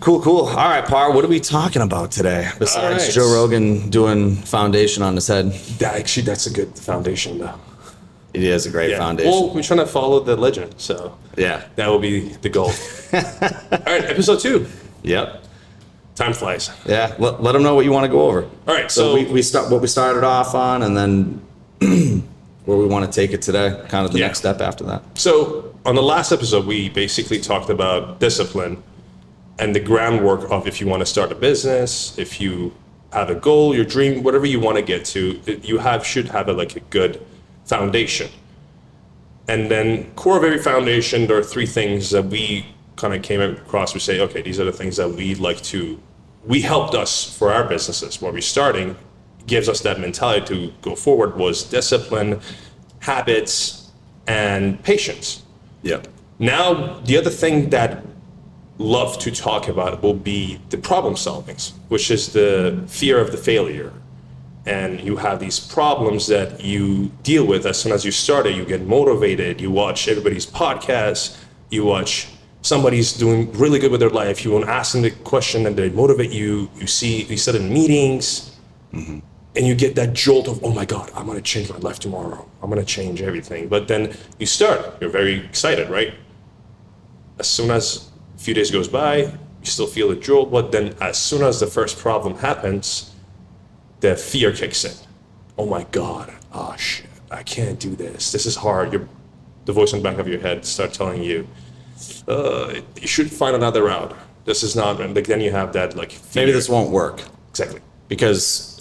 Cool. All right, Par, what are we talking about today? Besides Joe Rogan doing foundation on his head. That's a good foundation, though. It is a great foundation. Well, we're trying to follow the legend, so yeah, that will be the goal. All right, episode 2. Yep. Time flies. Yeah, let them know what you want to go over. All right, so we start what we started off on, and then where we want to take it today, kind of the next step after that. So on the last episode, we basically talked about discipline and the groundwork of if you want to start a business, if you have a goal, your dream, whatever you want to get to, you should have a good foundation. And then core of every foundation, there are 3 things that we kind of came across. We say, okay, these are the things that we helped us for our businesses when we're starting, gives us that mentality to go forward, was discipline, habits, and patience. Yep. Now, the other thing that love to talk about will be the problem solvings, which is the fear of the failure. And you have these problems that you deal with as soon as you start it. You get motivated, you watch everybody's podcasts, you watch somebody's doing really good with their life, you want to ask them the question and they motivate you, you sit in meetings, and you get that jolt of, oh my God, I'm going to change my life tomorrow. I'm going to change everything. But then you start, you're very excited, right? As soon as a few days goes by, you still feel the jolt, but then as soon as the first problem happens, the fear kicks in. Oh my God, oh shit, I can't do this. This is hard. The voice in the back of your head start telling you, you should find another route. This is not, and then you have that fear. Maybe this won't work. Exactly. Because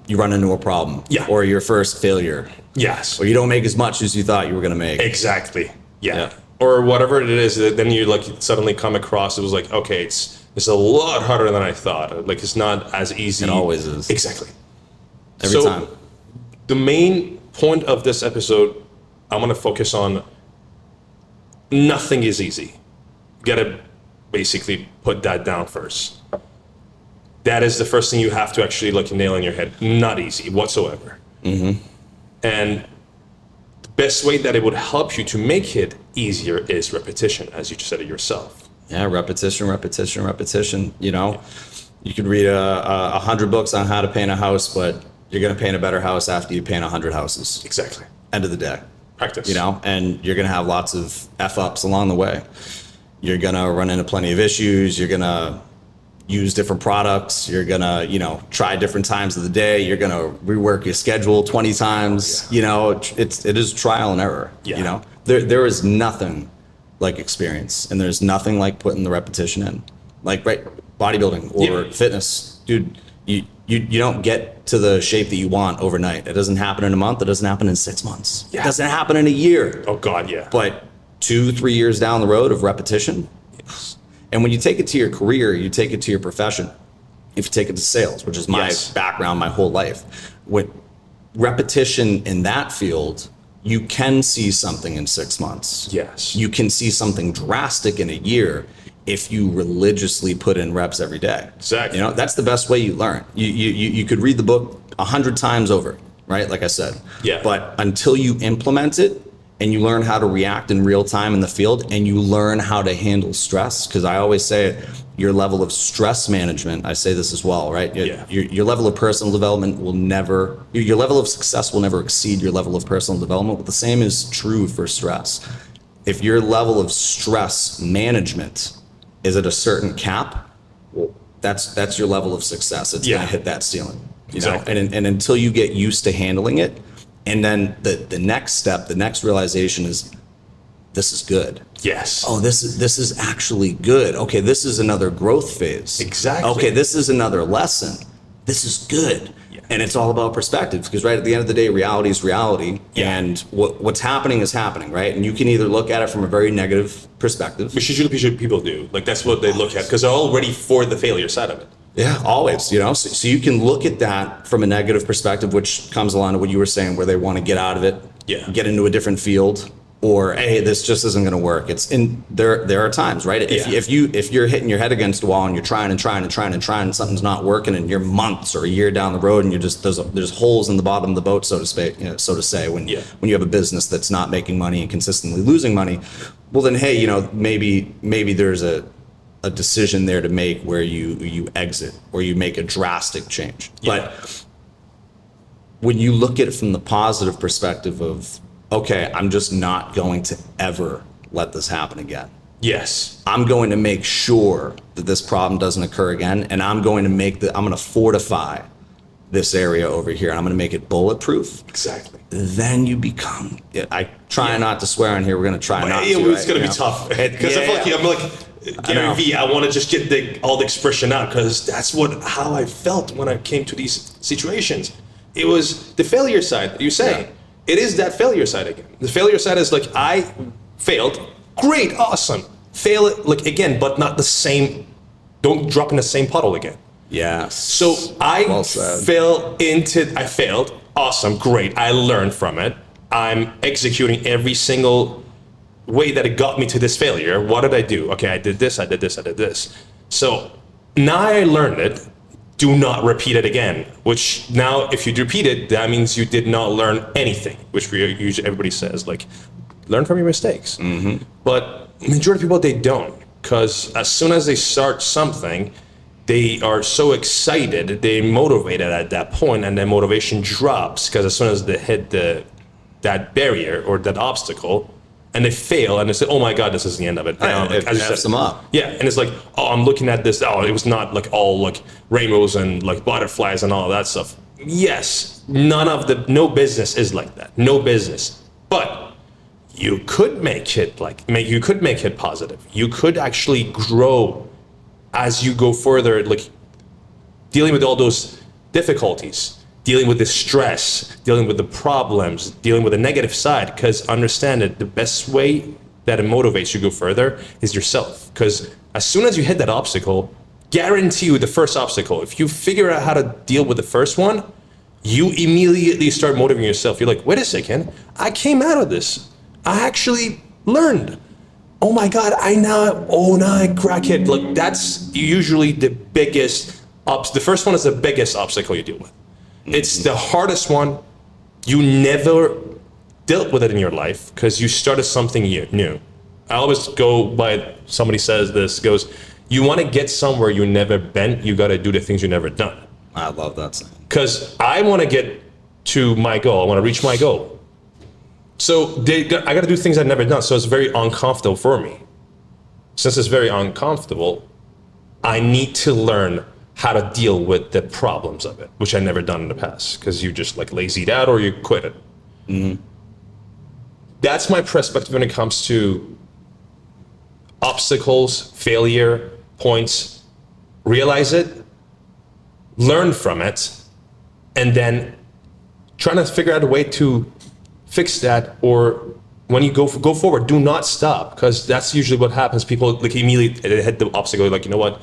you run into a problem. Yeah. Or your first failure. Yes. Or you don't make as much as you thought you were going to make. Exactly. Yeah. Or whatever it is, then you suddenly come across, it was okay, it's a lot harder than I thought. It's not as easy. It always is. Exactly. Every time. The main point of this episode, I'm going to focus on nothing is easy. You got to basically put that down first. That is the first thing you have to actually nail in your head. Not easy whatsoever. Mm-hmm. And the best way that it would help you to make it easier is repetition, as you just said it yourself. Yeah, repetition. You know, you could read 100 books on how to paint a house, but you're going to paint a better house after you paint 100 houses. Exactly. End of the day. Practice. You know, and you're going to have lots of F-ups along the way. You're going to run into plenty of issues. You're going to use different products. You're going to, try different times of the day. You're going to rework your schedule 20 times. Yeah. It is trial and error. Yeah. There is nothing like experience, and there's nothing like putting the repetition in, bodybuilding or fitness, dude. You don't get to the shape that you want overnight. It doesn't happen in a month. It doesn't happen in 6 months. Yeah. It doesn't happen in a year. Oh God, yeah. But 2-3 years down the road of repetition. Yes. And when you take it to your career, you take it to your profession. If you take it to sales, which is my background, my whole life, with repetition in that field, you can see something in 6 months. Yes. You can see something drastic in a year if you religiously put in reps every day. Exactly. That's the best way you learn. You could read the book 100 times over, right? Like I said. Yeah. But until you implement it and you learn how to react in real time in the field and you learn how to handle stress, because I always say it, your level of stress management, I say this as well, right? Your level of personal development your level of success will never exceed your level of personal development, but the same is true for stress. If your level of stress management is at a certain cap, well, that's your level of success. It's going to hit that ceiling. Exactly. And until you get used to handling it, and then the next step, the next realization is, this is good. Yes. Oh, this is actually good. Okay, this is another growth phase. Exactly. Okay, this is another lesson. This is good. Yeah. And it's all about perspective, because right at the end of the day, reality is reality. Yeah. And what's happening is happening, right? And you can either look at it from a very negative perspective. Which usually people do. That's what they look at, because they're all ready for the failure side of it. Yeah, always, So you can look at that from a negative perspective, which comes along to what you were saying, where they want to get out of it, get into a different field, or hey, this just isn't going to work. There are times, right? If you're hitting your head against the wall and you're trying and something's not working, and you're months or a year down the road, and you're just there's holes in the bottom of the boat, so to say, when you have a business that's not making money and consistently losing money, well then, hey, maybe there's a decision there to make where you exit or you make a drastic change. But when you look at it from the positive perspective of, okay, I'm just not going to ever let this happen again. Yes. I'm going to make sure that this problem doesn't occur again, and I'm going to fortify this area over here, and I'm going to make it bulletproof. Exactly. Then you become, I try not to swear on here, we're going to try not to. It's going to be tough. Because I feel like I'm like Gary Vee, I want to just get all the expression out, because that's how I felt when I came to these situations. It was the failure side that you're saying. Yeah. It is that failure side again. The failure side is like, I failed. Great, awesome. Fail it like again, but not the same. Don't drop in the same puddle again. Yes. So I failed. Awesome, great. I learned from it. I'm executing every single way that it got me to this failure. What did I do? Okay, I did this, I did this, I did this. So now I learned it. Do not repeat it again. Which now, if you repeat it, that means you did not learn anything. Which usually everybody says, like, learn from your mistakes. Mm-hmm. But majority of people, they don't. Because as soon as they start something, they are so excited, they're motivated at that point, and their motivation drops. Because as soon as they hit that barrier or that obstacle, and they fail, and they say, "Oh my God, this is the end of it." It F's them up. Yeah, and it's like, "Oh, I'm looking at this. Oh, it was not like all like rainbows and like butterflies and all that stuff." Yes, no business is like that. No business, but you could make it positive. You could actually grow as you go further, like dealing with all those difficulties, dealing with the stress, dealing with the problems, dealing with the negative side. Because understand that the best way that it motivates you to go further is yourself. Because as soon as you hit that obstacle, guarantee you the first obstacle, if you figure out how to deal with the first one, you immediately start motivating yourself. You're like, wait a second, I came out of this. I actually learned. Oh my God, now I crack it. Like that's usually the biggest, the first one is the biggest obstacle you deal with. It's the hardest one. You never dealt with it in your life because you started something new. I always go by, somebody says this, goes, you want to get somewhere you never been, you got to do the things you never done. I love that saying. Because I want to get to my goal. I want to reach my goal. So I got to do things I've never done. So it's very uncomfortable for me. Since it's very uncomfortable, I need to learn how to deal with the problems of it, which I never done in the past, because you just like lazied out or you quit it. Mm-hmm. That's my perspective when it comes to obstacles, failure, points. Realize it, learn from it, and then trying to figure out a way to fix that. Or when you go forward, do not stop, because that's usually what happens. People like immediately hit the obstacle, like, you know what?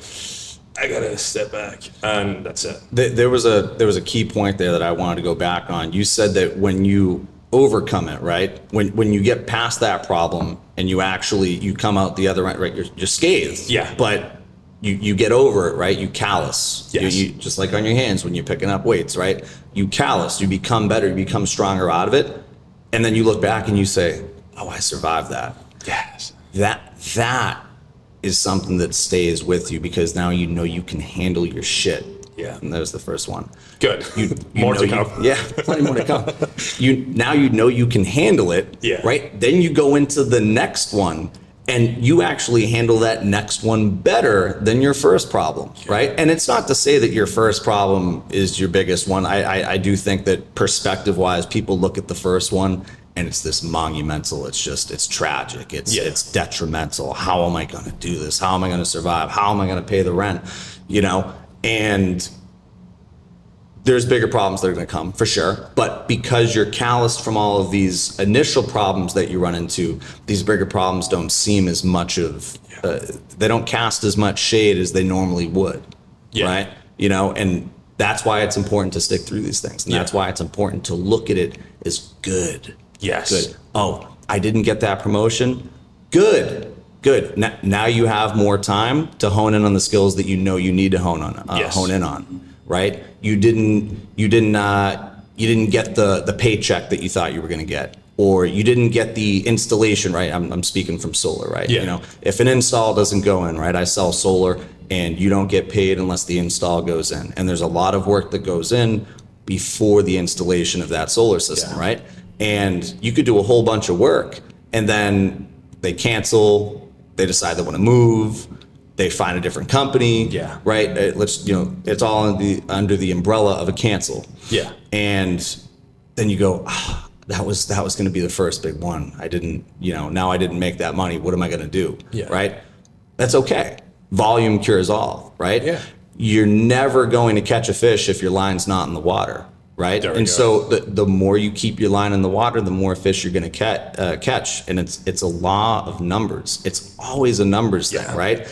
I gotta step back, and that's it. There was a key point there that I wanted to go back on. You said that when you overcome it, right? When you get past that problem and you come out the other end, right? You're scathed. Yeah. But you get over it, right? You callous. Yes. You just like on your hands when you're picking up weights, right? You callous. You become better. You become stronger out of it, and then you look back and you say, "Oh, I survived that." Yes. That is something that stays with you, because now you know you can handle your shit. Yeah. And there's the first one. Good. More to come. Yeah, plenty more to come. Now you know you can handle it. Yeah. Right? Then you go into the next one and you actually handle that next one better than your first problem. Yeah. Right? And it's not to say that your first problem is your biggest one. I do think that perspective wise, people look at the first one and it's this monumental, it's tragic, it's detrimental. How am I going to do this? How am I going to survive? How am I going to pay the rent? You know, and there's bigger problems that are going to come for sure. But because you're calloused from all of these initial problems that you run into, these bigger problems don't seem as much of, they don't cast as much shade as they normally would. Yeah. Right? You know, and that's why it's important to stick through these things. And that's why it's important to look at it as good. Yes. Good. Oh, I didn't get that promotion. Good. Now you have more time to hone in on the skills that you know you need to hone in on. Right? You didn't get the paycheck that you thought you were going to get. or you didn't get the installation right. I'm speaking from solar, right? Yeah. You know, if an install doesn't go in, right? I sell solar, and you don't get paid unless the install goes in. And there's a lot of work that goes in before the installation of that solar system, right? And you could do a whole bunch of work, and then they cancel, they decide they want to move, they find a different company, right? It's all under the umbrella of a cancel. Yeah. And then you go, that was going to be the first big one. I didn't, now I didn't make that money. What am I going to do? Yeah. Right? That's okay. Volume cures all, right? Yeah. You're never going to catch a fish if your line's not in the water, right? And so the more you keep your line in the water, the more fish you're going to catch. And it's a law of numbers. It's always a numbers thing, right?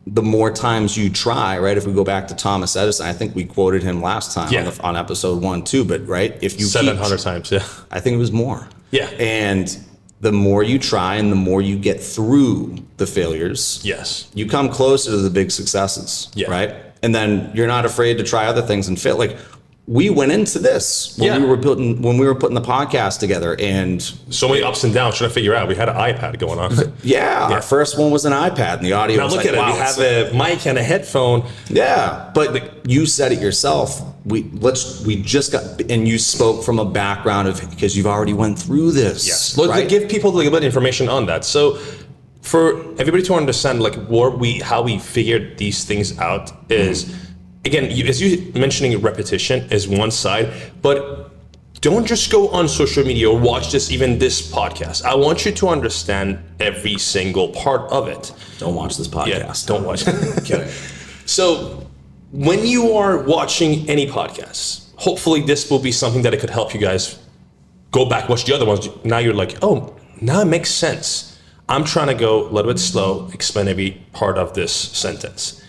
The more times you try, right? If we go back to Thomas Edison, I think we quoted him last time on episode 1 too, but right? If you 700 times, I think it was more. Yeah. And the more you try and the more you get through the failures, you come closer to the big successes, right? And then you're not afraid to try other things and fail. Like, we went into this when we were putting the podcast together, and so many ups and downs trying to figure out. We had an iPad going on. Our first one was an iPad, and the audio now was look like, at it. wow, we have a mic and a headphone. Yeah, but you said it yourself. We just got, and you spoke from a background of, because you've already went through this. Yes, let's give people a little bit of information on that. So, for everybody to understand, like how we figured these things out is. Again, as you mentioning, repetition is one side, but don't just go on social media or watch this podcast. I want you to understand every single part of it. Don't watch this podcast. Yeah, don't watch it. Okay. So when you are watching any podcasts, hopefully this will be something that it could help you guys go back, watch the other ones. Now you're like, oh, now it makes sense. I'm trying to go a little bit slow, explain every part of this sentence.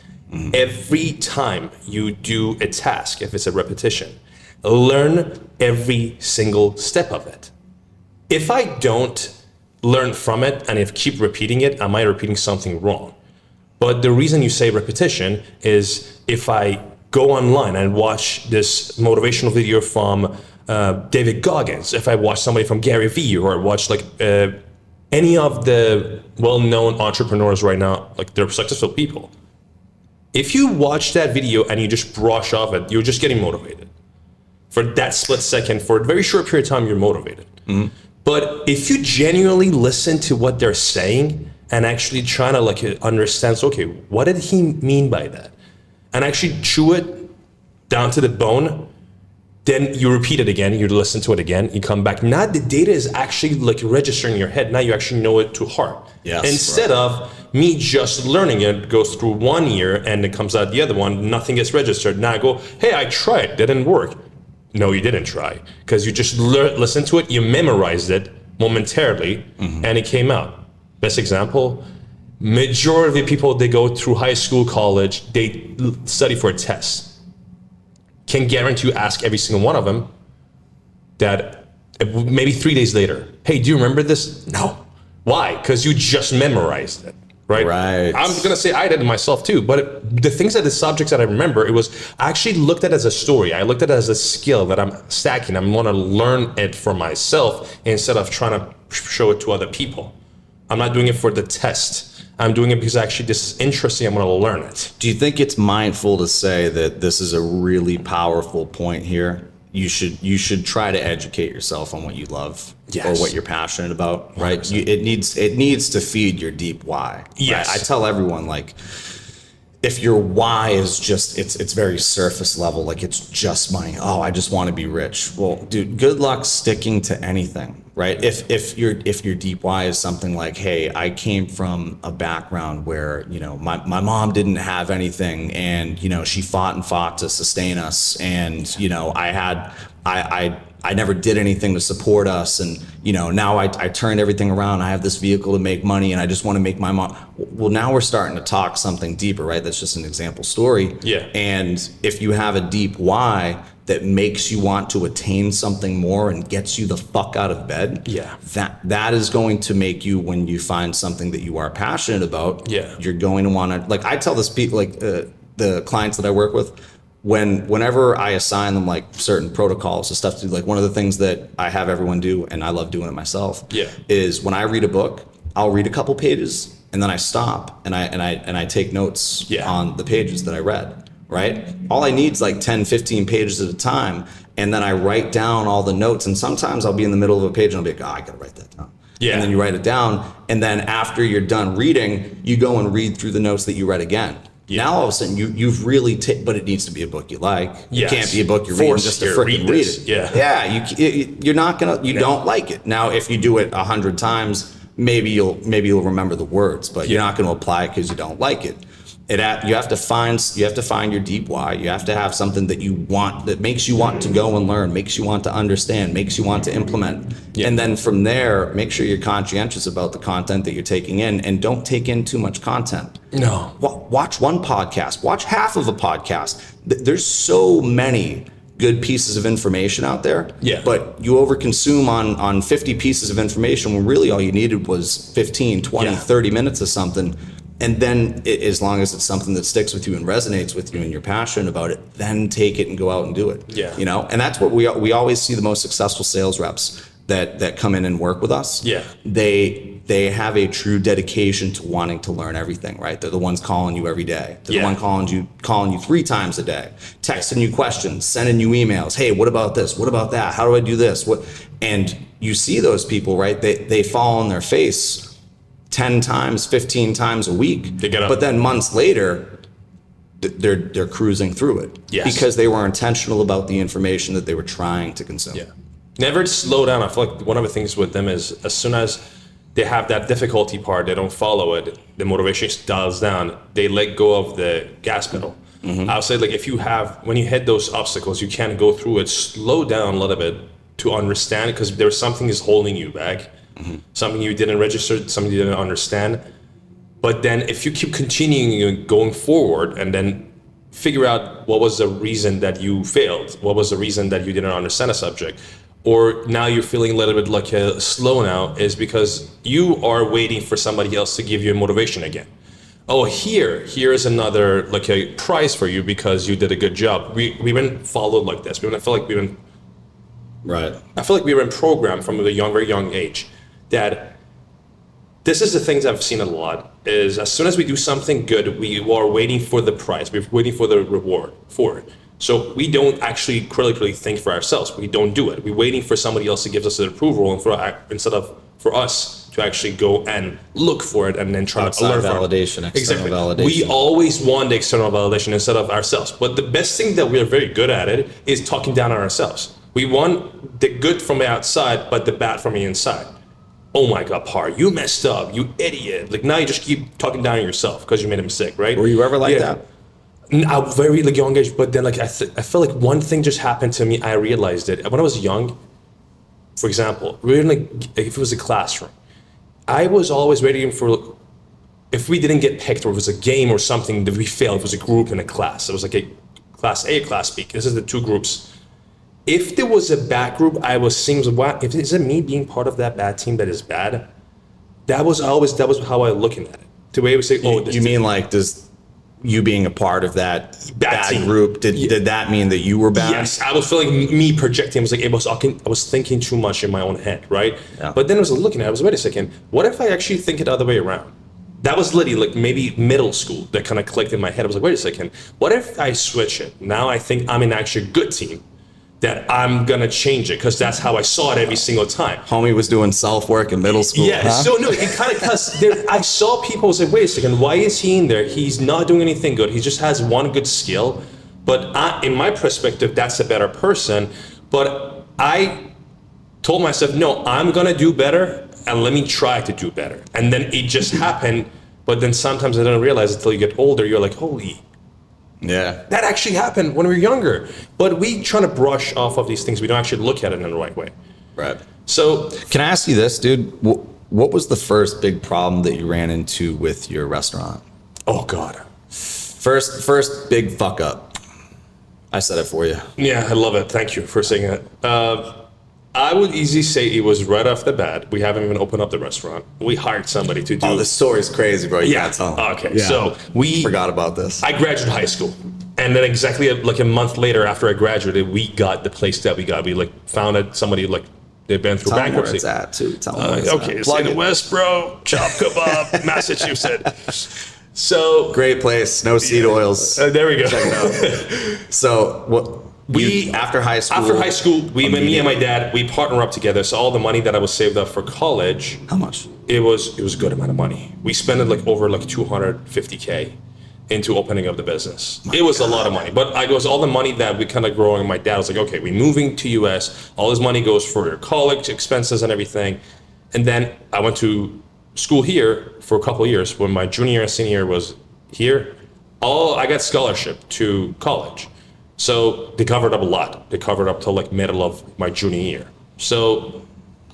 Every time you do a task, if it's a repetition, learn every single step of it. If I don't learn from it and if keep repeating it, am I repeating something wrong? But the reason you say repetition is if I go online and watch this motivational video from David Goggins, if I watch somebody from Gary Vee, or watch any of the well-known entrepreneurs right now, like they're successful people. If you watch that video and you just brush off it, you're just getting motivated. For that split second, for a very short period of time, you're motivated. But if you genuinely listen to what they're saying and actually trying to understand, okay, what did he mean by that? And actually chew it down to the bone, then you repeat it again, you listen to it again, you come back. Now the data is actually registering in your head. Now you actually know it to heart. Yes, Instead of me just learning it, goes through 1 year and it comes out the other one, nothing gets registered. Now I go, hey, I tried, didn't work. No, you didn't try, because you just listened to it, you memorized it momentarily, and it came out. Best example, majority of the people, they go through high school, college, they study for a test. Can guarantee you ask every single one of them that maybe 3 days later, hey, do you remember this? No. Why? Because you just memorized it, right? I'm going to say I did it myself too, but the things the subjects that I remember, it was, I actually looked at it as a story. I looked at it as a skill that I'm stacking. I want to learn it for myself instead of trying to show it to other people. I'm not doing it for the test. I'm doing it because actually this is interesting. I'm going to learn it. Do you think it's mindful to say that this is a really powerful point here? You should try to educate yourself on what you love or what you're passionate about, right? It needs to feed your deep why. Yes. Right? I tell everyone, if your why is just, it's very surface level, it's just money. Oh, I just want to be rich. Well, dude, good luck sticking to anything, right? If your deep why is something like, hey, I came from a background where, my mom didn't have anything, and, she fought to sustain us. And, I never did anything to support us. And, now I turned everything around. I have this vehicle to make money, and I just want to make my mom. Well, now we're starting to talk something deeper, right? That's just an example story. Yeah. And if you have a deep why that makes you want to attain something more and gets you the fuck out of bed, that is going to make you, when you find something that you are passionate about, you're going to want to, I tell this people, the clients that I work with, whenever I assign them like certain protocols and stuff to do, like one of the things that I have everyone do, and I love doing it myself, is when I read a book, I'll read a couple pages and then I stop and I take notes on the pages that I read, right? All I need is like 10, 15 pages at a time. And then I write down all the notes. And sometimes I'll be in the middle of a page and I'll be like, oh, I gotta write that down. And then you write it down. And then after you're done reading, you go and read through the notes that you read again. Now all of a sudden you've really but it needs to be a book you like. It can't be a book you're reading just to freaking read it. You're not gonna, you don't like it. Now, if you do it 100 times, maybe you'll remember the words, but you're not going to apply it because you don't like it. You have to find your deep why. You have to have something that you want, that makes you want to go and learn, makes you want to understand, makes you want to implement. And then from there, make sure you're conscientious about the content that you're taking in, and don't take in too much content. No. Watch one podcast, watch half of a podcast. There's so many good pieces of information out there, but you overconsume on 50 pieces of information when really all you needed was 15, 20, 30 minutes of something. And then as long as it's something that sticks with you and resonates with you and you're passionate about it, then take it and go out and do it. You know, and that's what we always see the most successful sales reps that come in and work with us. They have a true dedication to wanting to learn everything, right? They're the ones calling you every day. They're the one calling you 3 times a day, texting you questions, sending you emails. Hey, what about this? What about that? How do I do this? And you see those people, right? They fall on their face 10 times, 15 times a week. They get up. But then months later, they're cruising through it because they were intentional about the information that they were trying to consume. Never slow down. I feel like one of the things with them is as soon as they have that difficulty part, they don't follow it, the motivation dials down, they let go of the gas pedal. I'll say, like, when you hit those obstacles, you can't go through it, slow down a little bit to understand, because there's something is holding you back, something you didn't register, something you didn't understand. But then if you keep continuing going forward and then figure out what was the reason that you failed, what was the reason that you didn't understand a subject, or now you're feeling a little bit like slow now, is because you are waiting for somebody else to give you motivation again. Oh, here is another, like, a prize for you because you did a good job. We've been followed like this. I feel like we were programmed from a very young age that this is the things I've seen a lot, is as soon as we do something good, we are waiting for the prize. We're waiting for the reward for it. So we don't actually critically think for ourselves. We don't do it. We're waiting for somebody else to give us an approval, and instead of for us to actually go and look for it and then try to learn from it. External validation. We always want the external validation instead of ourselves. But the best thing that we are very good at it is talking down on ourselves. We want the good from the outside, but the bad from the inside. Oh my God, Par, you messed up, you idiot. Like, now you just keep talking down on yourself because you made a mistake, right? Were you ever like that? A very young age, but then I feel like one thing just happened to me. I realized it when I was young. For example, really, if it was a classroom, I was always waiting for, if we didn't get picked, or if it was a game or something that we failed, it was a group in a class. It was like a class A, class B. This is the 2 groups. If there was a bad group, I was seeing, wow, is it me being part of that bad team that is bad? That was how I was looking at it. The way we say, you mean like, does you being a part of that bad group, did that mean that you were bad? Yes, I was feeling me projecting. I was thinking too much in my own head, right? But then I was looking at it, wait a second, what if I actually think it the other way around? That was literally like maybe middle school that kind of clicked in my head. I was like, wait a second, what if I switch it? Now I think I'm in actually a good team, that I'm gonna change it, because that's how I saw it every single time. Homie was doing self-work in middle school. So no, it kind of, because I saw people say, wait a second, why is he in there? He's not doing anything good. He just has one good skill. But in my perspective, that's a better person. But I told myself, no, I'm gonna do better, and let me try to do better. And then it just happened. But then sometimes I don't realize it until you get older. You're like, holy. Yeah. That actually happened when we were younger. But we try to brush off of these things. We don't actually look at it in the right way. Right. So can I ask you this, dude? What was the first big problem that you ran into with your restaurant? Oh, God. First big fuck up. I said it for you. Yeah, I love it. Thank you for saying that. I would easily say it was right off the bat. We haven't even opened up the restaurant. We hired somebody to do. Oh, this story's crazy, bro. You gotta tell them. Okay, yeah. So we forgot about this. I graduated high school, And then exactly like a month later, after I graduated, we got the place that we got. We like found it. Somebody like they've been through Tell them where bankruptcy. it's at, too. Tell them where it's Okay, at. it's in the West, bro. Chop kebab, Massachusetts. So Great place. No seed oils. there we go. Check it out. So what? After high school. After high school, me and my dad, we partner up together. So all the money that I was saved up for college, How much? it was a good amount of money. We spent it like over like 250K into opening up the business. It was a lot of money, but it was all the money that we kind of growing. My dad was like, okay, we're moving to US. All this money goes for your college expenses and everything. And then I went to school here for a couple of years. When my junior and senior year was here, I got scholarship to college. So they covered up a lot. They covered up till like middle of my junior year. So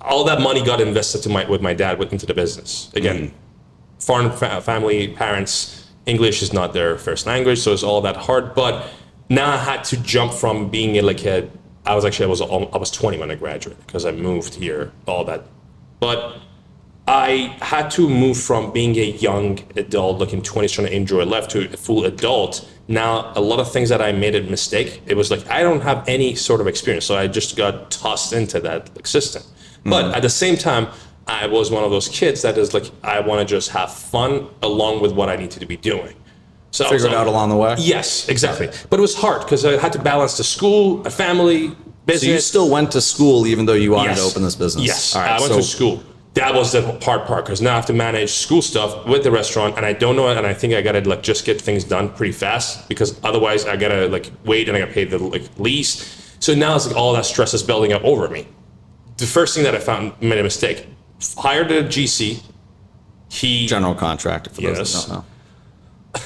all that money got invested with my dad into the business. Again, foreign family, parents, English is not their first language, so it's all that hard. But now I had to jump from being I was 20 when I graduated because I moved here, all that. But I had to move from being a young adult, like in 20s, trying to enjoy life, to a full adult. Now, a lot of things that I made a mistake, it was like, I don't have any sort of experience. So I just got tossed into that system. But at the same time, I was one of those kids that is like, I want to just have fun along with what I need to be doing. So Figure it out along the way? Yes, exactly. But it was hard because I had to balance the school, a family, business. So you still went to school even though you wanted to open this business? Yes, All right, I went to school. That was the hard part because now I have to manage school stuff with the restaurant, and I don't know it, and I think I gotta like just get things done pretty fast because otherwise I gotta like wait and I gotta pay the lease. So now it's like all that stress is building up over me. The first thing that I found made a mistake. Hired a GC. General contractor for those Yes. that don't know.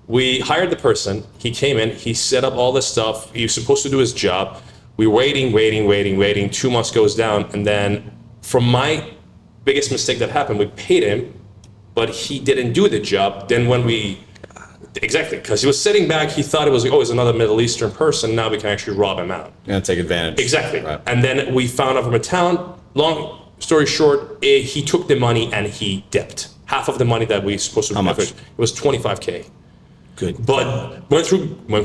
We hired the person. He came in. He set up all this stuff. He was supposed to do his job. We were waiting. 2 months goes down, and then from my biggest mistake that happened, we paid him, but he didn't do the job. Then when exactly, because he was sitting back, he thought it was like, oh, it's another Middle Eastern person. Now we can actually rob him out. You're going to take advantage. Exactly. Right. And then we found out from a town, long story short, he took the money and he dipped. Half of the money that we supposed to How much? It was 25K. Good. But went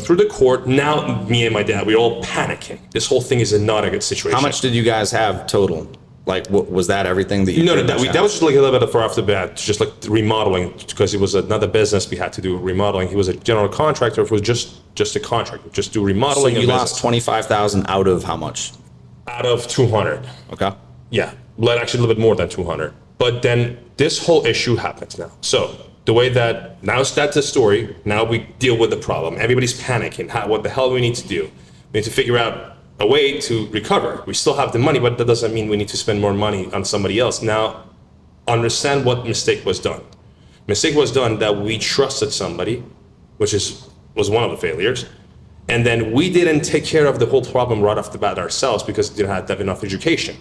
through the court. Now me and my dad, we're all panicking. This whole thing is not a good situation. How much did you guys have total? Like, was that everything that you No, pretty that much had? was just like a little bit off the bat, just like remodeling, because it was another business we had to do remodeling. He was a general contractor. It was just a contractor, just do So remodeling. you lost 25,000 out of how much? out of 200. Okay. Yeah, but actually a little bit more than 200. But then this whole issue happens now. So the way that now that's the story. Now we deal with the problem. Everybody's panicking. What the hell do we need to do? We need to figure out a way to recover. We still have the money, but that doesn't mean we need to spend more money on somebody else. Now, understand what mistake was done. Mistake was done that we trusted somebody, which was one of the failures. And then we didn't take care of the whole problem right off the bat ourselves because we didn't have enough education.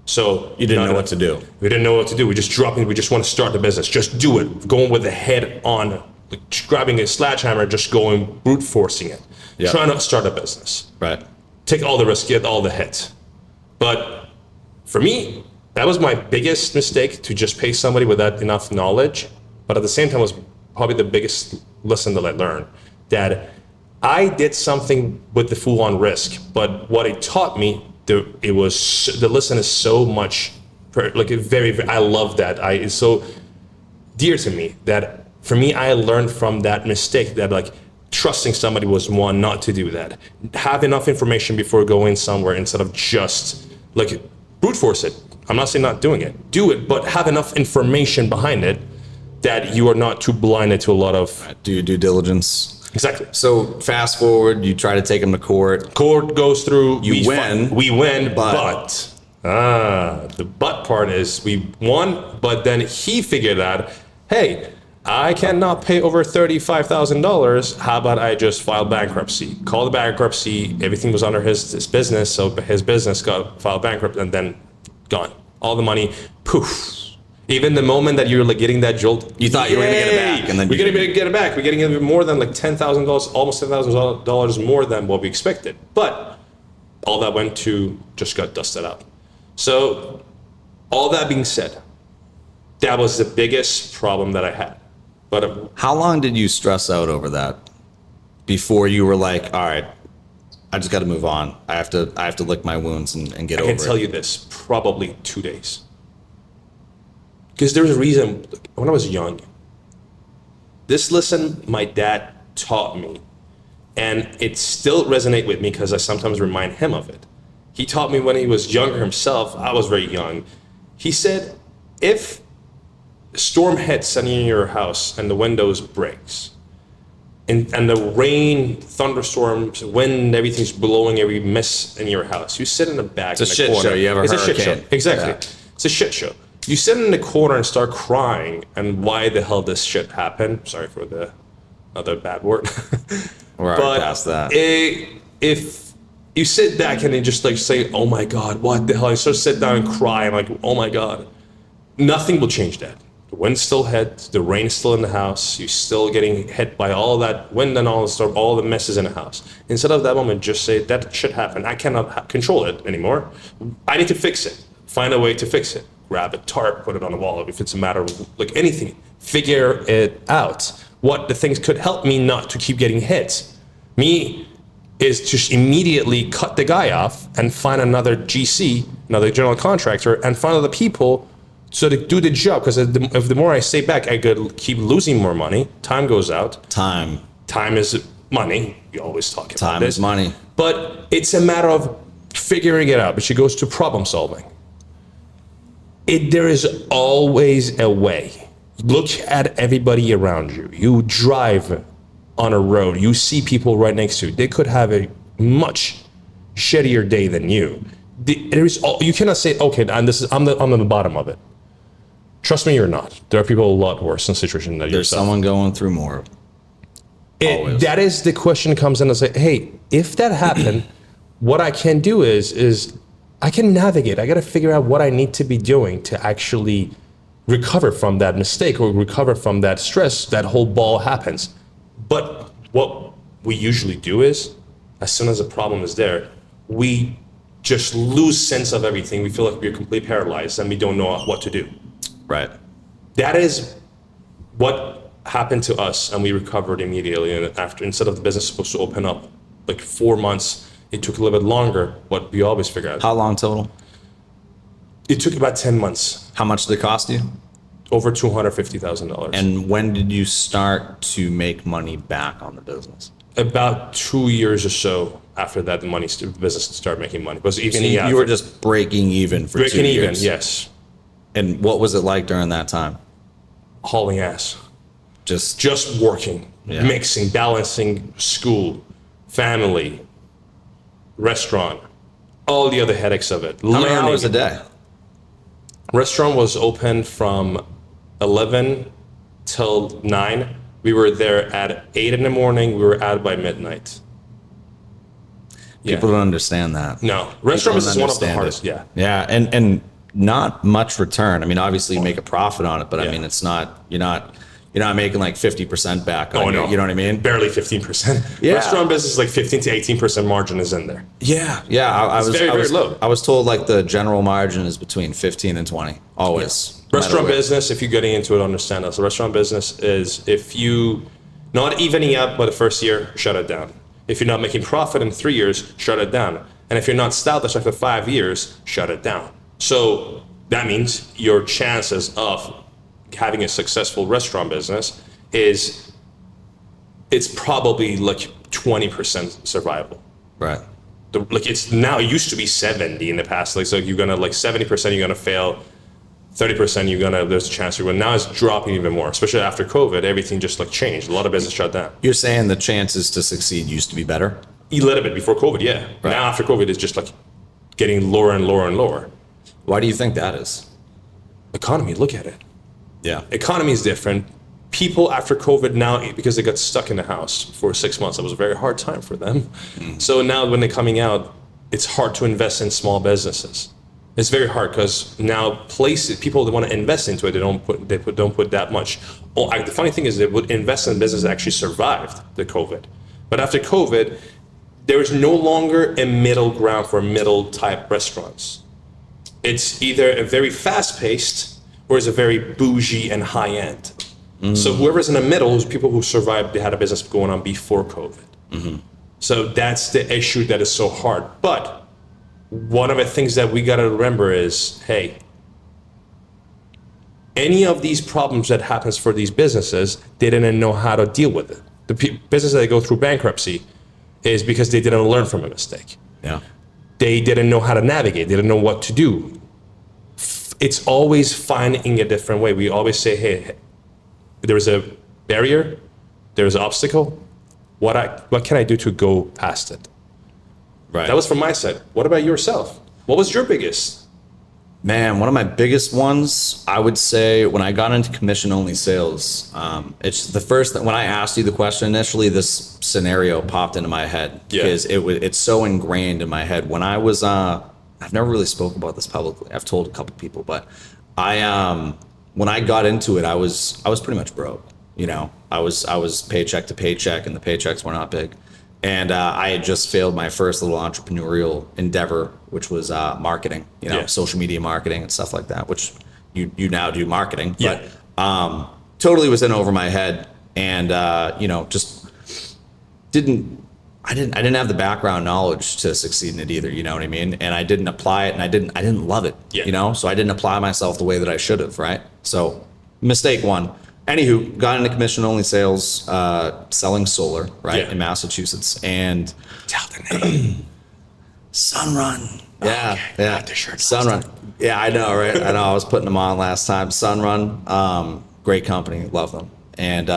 So You didn't know what to do. We didn't know what to do. We just dropped in. We just want to start the business. Just do it. Going with the head on, like grabbing a sledgehammer, just going brute forcing it. Yeah. Trying to start a business. Right. Take all the risk, get all the hits. But for me, that was my biggest mistake, to just pay somebody without enough knowledge. But at the same time, was probably the biggest lesson that I learned, that I did something with the full-on risk. But what it taught me, the lesson is so much, very, I love that. It's so dear to me that for me, I learned from that mistake that like trusting somebody was one, not to do that. Have enough information before going somewhere instead of just like brute force it. I'm not saying not doing it. Do it, but have enough information behind it that you are not too blinded to a lot of... Do your due diligence. Exactly. So fast forward, you try to take him to court. Court goes through. You win. We win, but- the but part is we won, but then he figured out, hey, I cannot pay over $35,000. How about I just file bankruptcy? Call the bankruptcy. Everything was under his business, so his business got filed bankrupt and then gone. All the money, poof. Even the moment that you're like getting that jolt, You thought you were gonna get it back, and then we're gonna get it back. We're getting even more than like $10,000, almost $10,000 more than what we expected. But all that went to just got dusted up. So all that being said, that was the biggest problem that I had. But How long did you stress out over that? before you were like, all right, I just got to move on. I have to lick my wounds and get over it? I can tell you this, probably 2 days. Because there's a reason, when I was young, this lesson my dad taught me, and it still resonates with me because I sometimes remind him of it. He taught me when he was younger himself. I was very young. He said, if a storm hits in your house and the windows breaks, and the rain, thunderstorms, wind, everything's blowing every mess in your house, you sit in the back. It's a shit show. You have a hurricane. It's a shit show. Exactly. Yeah. It's a shit show. You sit in the corner and start crying, and why the hell this shit happened? Sorry for the other bad word. We're already past that. If you sit back and then just like say, oh my God, what the hell? You sort of sit down and cry. I'm like, oh my God. Nothing will change that. The wind's still hit, the rain is still in the house, you're still getting hit by all that wind and all the stuff, all the messes in the house. Instead of that moment, just say, that shit happened. I cannot control it anymore. I need to fix it. Find a way to fix it. Grab a tarp, put it on the wall. If it's a matter of like anything, figure it out. What the things could help me not to keep getting hit. Me is just immediately cut the guy off and find another GC, another general contractor, and find other people so to do the job. Because if the more I stay back, I could keep losing more money. Time goes out. Time is money. You always talk about this. Time is money. But it's a matter of figuring it out. But she goes to problem solving. There is always a way. Look at everybody around you. You drive on a road. You see people right next to you. They could have a much shittier day than you. You cannot say, okay, and I'm on the bottom of it. Trust me, you're not. There are people a lot worse in situations than There's yourself. someone going through more. That is the question comes in and say, hey, if that happened, what I can do is I can navigate. I got to figure out what I need to be doing to actually recover from that mistake or recover from that stress. That whole ball happens. But what we usually do is, as soon as a problem is there, we just lose sense of everything. We feel like we're completely paralyzed and we don't know what to do. Right. That is what happened to us, and we recovered immediately. And after, instead of the business supposed to open up like 4 months, it took a little bit longer, but we always figure out. How long total? It took about 10 months. How much did it cost you? Over $250,000. And when did you start to make money back on the business? About 2 years or so after that, the business started making money. Because even you were just breaking even for 2 years. Breaking even, yes. And what was it like during that time? Hauling ass. Just working, mixing, balancing school, family, restaurant, all the other headaches of it. How many hours a day? Restaurant was open from 11 till 9. We were there at 8 in the morning. We were out by midnight. People don't understand that. No. Restaurant is one of the hardest. Yeah. Yeah. And not much return. I mean, obviously you make a profit on it, but I mean, it's not, you're not making like 50% back on it. You know what I mean? Barely 15%. Yeah. Restaurant business, like 15 to 18% margin is in there. Yeah. Yeah. I was very low. I was told like the general margin is between 15 and 20. Always. Yeah. Restaurant business, if you're getting into it, understand that. So restaurant business is if you not evening out by the first year, shut it down. If you're not making profit in 3 years, shut it down. And if you're not established after 5 years, shut it down. So that means your chances of having a successful restaurant business it's probably like 20% survival. Right. It's now, it used to be 70 in the past. Like, so you're gonna like 70% you're gonna fail, 30% there's a chance you're gonna, now it's dropping even more, especially after COVID, everything just like changed. A lot of business shut down. You're saying the chances to succeed used to be better? A little bit before COVID, yeah. Right. Now after COVID, it's just like getting lower and lower and lower. Why do you think that is? Economy, look at it. Yeah. Economy is different. People after COVID now, because they got stuck in the house for 6 months, it was a very hard time for them. So now when they're coming out, it's hard to invest in small businesses. It's very hard because now people that want to invest into it, they don't put that much. The funny thing is they would invest in business that actually survived the COVID. But after COVID, there is no longer a middle ground for middle type restaurants. It's either a very fast-paced or it's a very bougie and high-end. So whoever's in the middle is people who survived, they had a business going on before COVID. So that's the issue that is so hard. But one of the things that we got to remember is, hey, any of these problems that happens for these businesses, they didn't know how to deal with it. The businesses that go through bankruptcy is because they didn't learn from a mistake. Yeah. They didn't know how to navigate. They didn't know what to do. It's always finding a different way. We always say, hey, there's a barrier, there's an obstacle. What can I do to go past it? Right. That was from my side. What about yourself? What was your biggest? Man, one of my biggest ones, I would say, when I got into commission-only sales, it's the first that when I asked you the question initially, this scenario popped into my head because it's so ingrained in my head. When I was, I've never really spoke about this publicly. I've told a couple people, but when I got into it, I was pretty much broke. You know, I was paycheck to paycheck, and the paychecks were not big. And I had just failed my first little entrepreneurial endeavor, which was marketing, social media marketing and stuff like that, which you now do marketing. Yeah. But totally was in over my head, and just I didn't have the background knowledge to succeed in it either. You know what I mean? And I didn't apply it, and I didn't love it. Yeah. So I didn't apply myself the way that I should have. Right. So mistake one. Anywho, got into commission-only sales, selling solar, right, in Massachusetts, and Tell the name. Sunrun. Yeah, yeah. Sunrun. Yeah, I know, right? I know. I was putting them on last time. Sunrun, great company, love them, and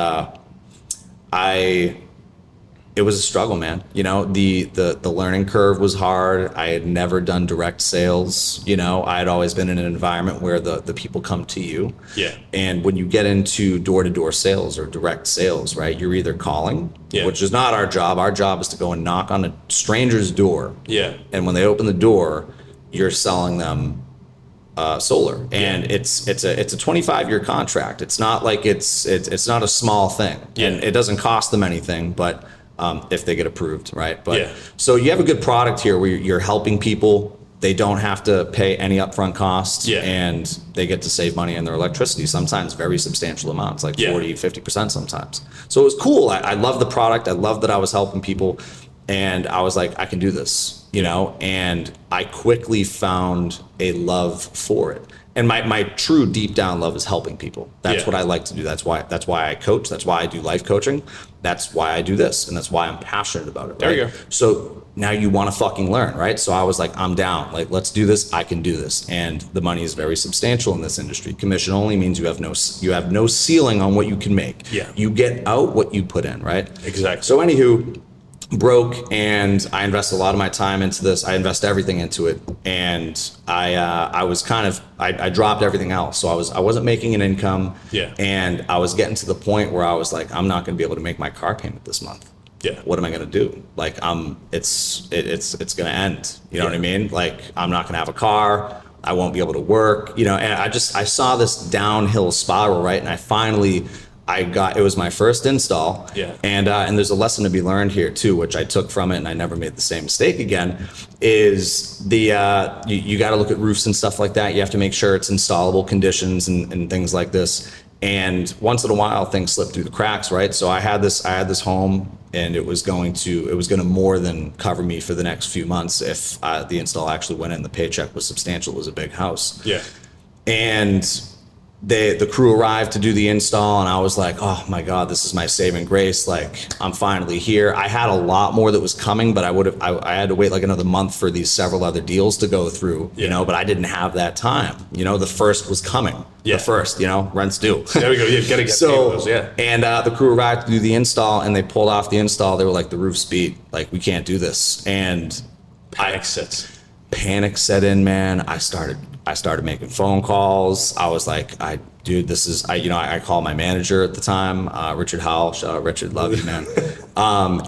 it was a struggle, man. The learning curve was hard. I had never done direct sales. I had always been in an environment where the people come to you. Yeah. And when you get into door-to-door sales or direct sales, right, you're either calling, which is not our job. Our job is to go and knock on a stranger's door. Yeah. And when they open the door, you're selling them solar, and it's a 25-year contract. It's not like it's not a small thing, and it doesn't cost them anything, but if they get approved, right? But so you have a good product here where you're helping people. They don't have to pay any upfront costs, and they get to save money on their electricity, sometimes very substantial amounts, like 40, 50% sometimes. So it was cool. I love the product. I love that I was helping people, and I was like, I can do this, and I quickly found a love for it. And my true deep down love is helping people. That's what I like to do. That's why I coach. That's why I do life coaching. That's why I do this. And that's why I'm passionate about it. Right? There you go. So now you want to fucking learn, right? So I was like, I'm down. Like, let's do this. I can do this. And the money is very substantial in this industry. Commission only means you have no ceiling on what you can make. Yeah. You get out what you put in, right? Exactly. So anywho, broke, and I invest a lot of my time into this. I invest everything into it, and I was I dropped everything else. So I wasn't making an income, and I was getting to the point where I was like, I'm not going to be able to make my car payment this month. Yeah. What am I going to do? Like, it's going to end. You know what I mean? Like, I'm not going to have a car. I won't be able to work. And I saw this downhill spiral, right? And it was my first install. Yeah. And there's a lesson to be learned here too, which I took from it, and I never made the same mistake again, is you got to look at roofs and stuff like that. You have to make sure it's installable conditions and things like this. And once in a while things slip through the cracks, right? So I had this home, and it was going to more than cover me for the next few months if the install actually went in. The paycheck was substantial. It was a big house. Yeah. And the crew arrived to do the install, and I was like, oh my God, this is my saving grace. Like, I'm finally here. I had a lot more that was coming, but I had to wait like another month for these several other deals to go through, but I didn't have that time. The first was coming. Yeah. The first, rent's due. There we go. You've got to get paid those, And the crew arrived to do the install, and they pulled off the install. They were like, the roof's beat. Like, we can't do this. And Panic set in, man. I started making phone calls. I was like, I call my manager at the time, Richard Howell. Shout out Richard, love you, man.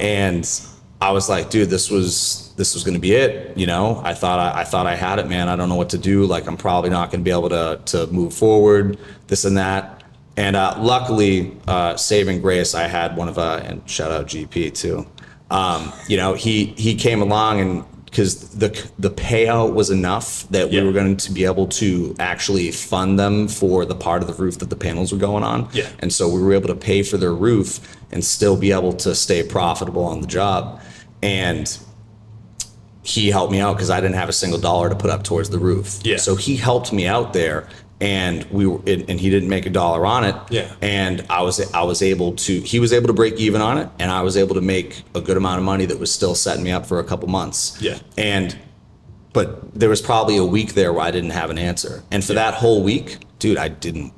And I was like, dude, this was going to be it. I thought I had it, man. I don't know what to do. Like, I'm probably not going to be able to move forward, this and that. And luckily, saving grace, I had one of and shout out GP too. He came along, and because the payout was enough that we were going to be able to actually fund them for the part of the roof that the panels were going on. Yeah. And so we were able to pay for their roof and still be able to stay profitable on the job. And he helped me out because I didn't have a single dollar to put up towards the roof. Yeah. So he helped me out there, and and he didn't make a dollar on it. Yeah. And he was able to break even on it, and I was able to make a good amount of money that was still setting me up for a couple months. Yeah. But there was probably a week there where I didn't have an answer. And for that whole week, dude, I didn't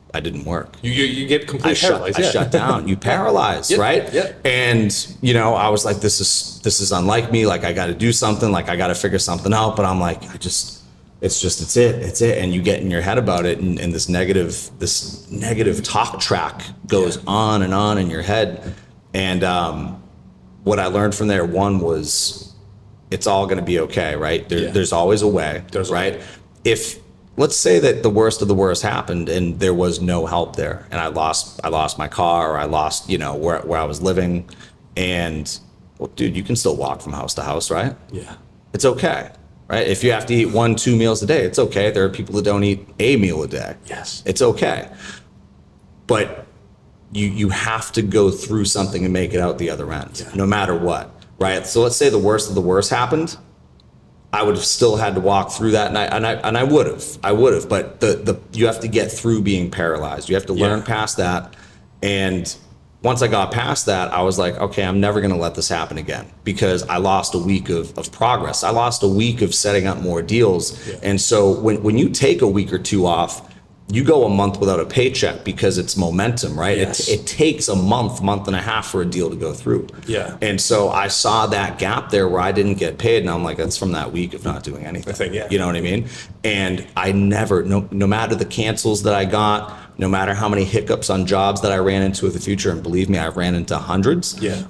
work. You get completely paralyzed. I shut down. You paralyze, right? Yeah. And I was like, this is unlike me. Like, I got to do something. Like, I got to figure something out. But I'm like, it's it. And you get in your head about it, and this negative talk track goes on in your head. And what I learned from there, one was, it's all going to be okay, right? There's always a way, right? If let's say that the worst of the worst happened and there was no help there, and I lost my car, or I lost where I was living, and well, dude, you can still walk from house to house, right? Yeah, it's okay, right? If you have to eat 1-2 meals a day, it's okay. There are people that don't eat a meal a day. Yes, it's okay, but you have to go through something and make it out the other end, no matter what. Right. So let's say the worst of the worst happened. I would have still had to walk through that, and I would have. But you have to get through being paralyzed. You have to learn past that. And once I got past that, I was like, okay, I'm never going to let this happen again, because I lost a week of progress. I lost a week of setting up more deals. Yeah. And so when you take a week or two off, you go a month without a paycheck because it's momentum, right? Yes. It takes a month and a half for a deal to go through. Yeah. And so I saw that gap there where I didn't get paid, and I'm like, that's from that week of not doing anything. I think, yeah. You know what I mean? And I never, no matter the cancels that I got, no matter how many hiccups on jobs that I ran into in the future, and believe me, I've ran into hundreds. Yeah.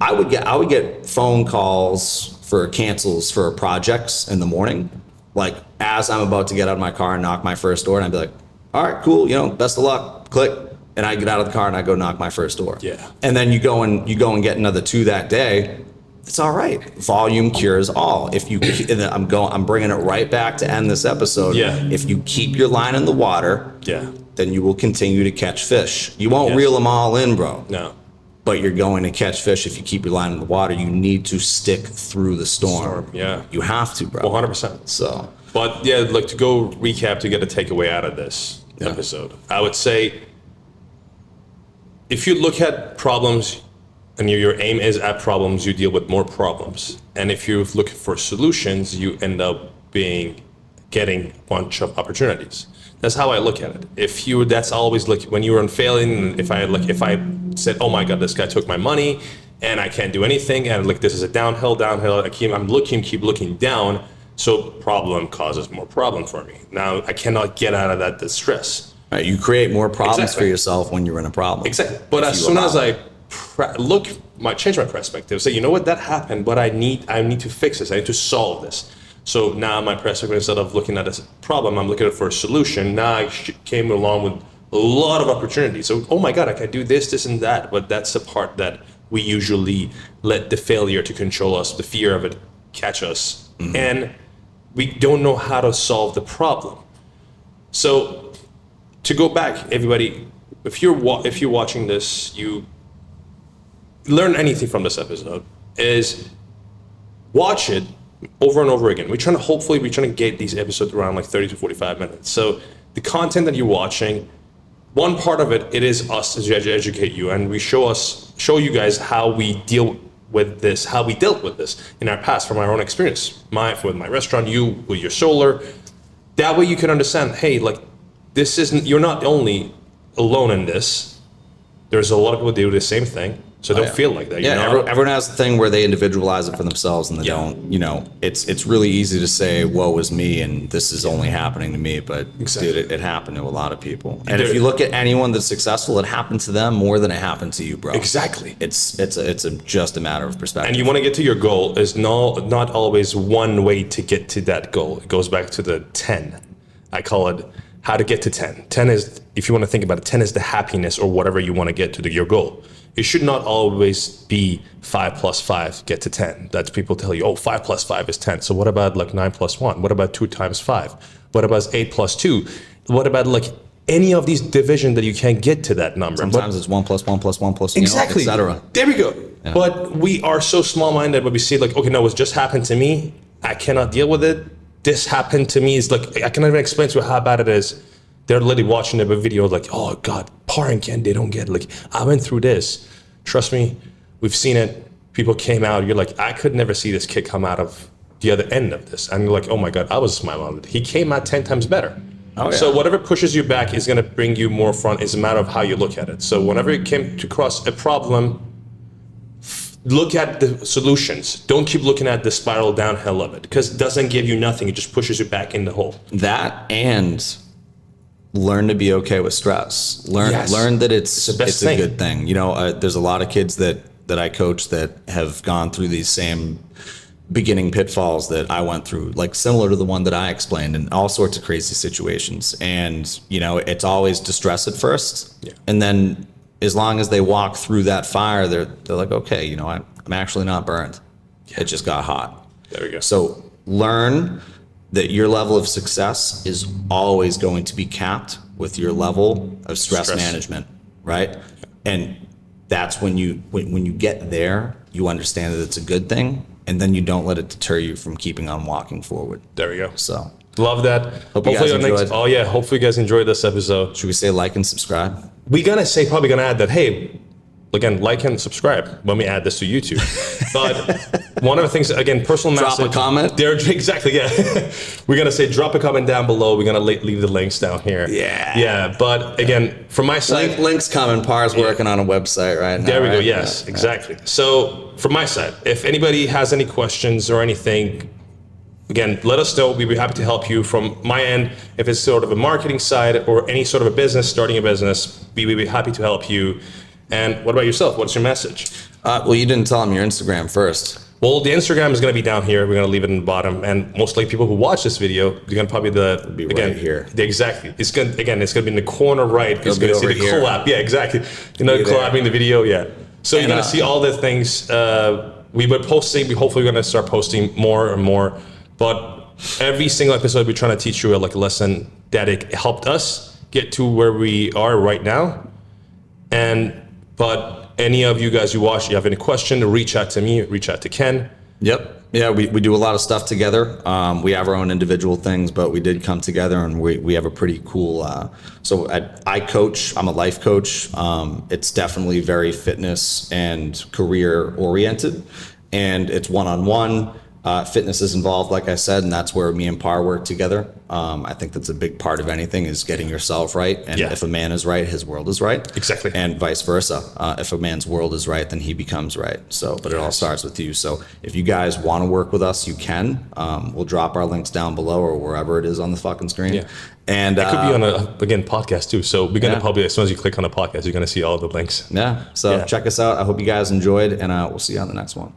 I would get phone calls for cancels for projects in the morning, like as I'm about to get out of my car and knock my first door, and I'd be like, all right, cool, best of luck, click. And I get out of the car and I go knock my first door. Yeah. And then you go and get another 2 that day. It's all right. Volume cures all. If you, I'm bringing it right back to end this episode. Yeah. If you keep your line in the water, then you will continue to catch fish. You won't reel them all in, bro. No. But you're going to catch fish if you keep your line in the water. You need to stick through the storm. Yeah. You have to, bro. 100%. So. But yeah, like, to go recap, to get a takeaway out of this episode, I would say, if you look at problems and your aim is at problems, you deal with more problems. And if you're looking for solutions, you end up getting a bunch of opportunities. That's how I look at it. That's always like when you were on failing. If I said, oh my God, this guy took my money and I can't do anything, and like, this is a downhill. I'm keep looking down. So problem causes more problem for me. Now I cannot get out of that distress. Right, you create more problems for yourself when you're in a problem. Exactly. But as soon as I change my perspective, say, you know what, that happened, but I need to fix this. I need to solve this. So now my perspective, instead of looking at a problem, I'm looking at it for a solution. Now I came along with a lot of opportunities. So, oh my God, I can do this, and that. But that's the part that we usually let the failure to control us, the fear of it, catch us. Mm-hmm. And we don't know how to solve the problem. So to go back, everybody, if you're watching this, you learn anything from this episode, is watch it over and over again. We're trying to get these episodes around like 30 to 45 minutes. So the content that you're watching, one part of it is us to educate you, and we show you guys how we deal with this, how we dealt with this in our past from our own experience. With my restaurant, you with your solar. That way you can understand, hey, like, you're not only alone in this. There's a lot of people who do the same thing. So don't feel like that. Yeah, everyone has the thing where they individualize it for themselves, and they don't, it's really easy to say, woe is me, and this is only happening to me. But dude, it happened to a lot of people. And if you look at anyone that's successful, it happened to them more than it happened to you, bro. Exactly. It's just a matter of perspective. And you want to get to your goal, is not always one way to get to that goal. It goes back to the 10. I call it how to get to 10. 10 is, if you want to think about it, 10 is the happiness or whatever you want to get to your goal. It should not always be 5 plus 5 get to 10. That's people tell you, 5 plus 5 is 10. So what about like 9 plus 1? What about 2 times 5? What about 8 plus 2? What about like any of these division that you can't get to that number. Sometimes it's 1 + 1 + 1 + Exactly. etc. There we go. Yeah. But we are so small-minded, but we see like, okay, no, what's just happened to me, I cannot deal with it. This happened to me. It's like, I cannot even explain to you how bad it is. They're literally watching the video like, oh God, par and Ken, they don't get it. Like, I went through this. Trust me, we've seen it. People came out. You're like, I could never see this kid come out of the other end of this. And you're like, oh my God, I was smiling on it. He came out 10 times better. Oh, yeah. So whatever pushes you back is going to bring you more front. It's a matter of how you look at it. So whenever you came to cross a problem, look at the solutions. Don't keep looking at the spiral downhill of it, because it doesn't give you nothing. It just pushes you back in the hole. That, and learn to be okay with stress. Learn that it's a good thing. You know, there's a lot of kids that I coach that have gone through these same beginning pitfalls that I went through, like similar to the one that I explained, in all sorts of crazy situations. And, you know, it's always distress at first. Yeah. And then as long as they walk through that fire, they're like, okay, you know, I'm actually not burned. Yeah. It just got hot. There we go. So learn that your level of success is always going to be capped with your level of stress management, right? And that's when you get there, you understand that it's a good thing, and then you don't let it deter you from keeping on walking forward. There we go. So love that. Hope you guys enjoyed. Oh yeah, hopefully you guys enjoyed this episode. Should we say like and subscribe? We're probably gonna add that, hey, again, like and subscribe when we add this to YouTube. But one of the things, again, personal message. Drop a comment. Exactly, yeah. We're going to say drop a comment down below. We're going to leave the links down here. Yeah. Yeah, but again, from my side. Links coming. Par's working on a website right now. There we go, yes, exactly. So from my side, if anybody has any questions or anything, again, let us know. We'd be happy to help you. From my end, if it's sort of a marketing side or any sort of a business, starting a business, we'd be happy to help you. And what about yourself? What's your message? Well, you didn't tell them your Instagram first. Well, the Instagram is going to be down here. We're going to leave it in the bottom. And most likely people who watch this video, they're going to probably right here. Exactly. It's going to be in the corner right. It's going to see the collab. Yeah, exactly. You know, collabing the video. Yeah. So you're going to see all the things we were posting. Hopefully we're going to start posting more and more. But every single episode, we're trying to teach you like a lesson that it helped us get to where we are right now. But any of you guys who watch, you have any question, reach out to me, reach out to Ken. Yep. Yeah, we do a lot of stuff together. We have our own individual things, but we did come together, and we have a pretty cool, so I coach, I'm a life coach. It's definitely very fitness and career oriented, and it's one-on-one. Fitness is involved, like I said, and that's where me and Par work together. I think that's a big part of anything, is getting yourself right. And if a man is right, his world is right. Exactly. And vice versa. If a man's world is right, then he becomes right. So, but it all starts with you. So if you guys want to work with us, you can. We'll drop our links down below or wherever it is on the fucking screen. Yeah. And it could be on a podcast too. So we're gonna probably, as soon as you click on the podcast, you're gonna see all the links. Yeah. So check us out. I hope you guys enjoyed, and we'll see you on the next one.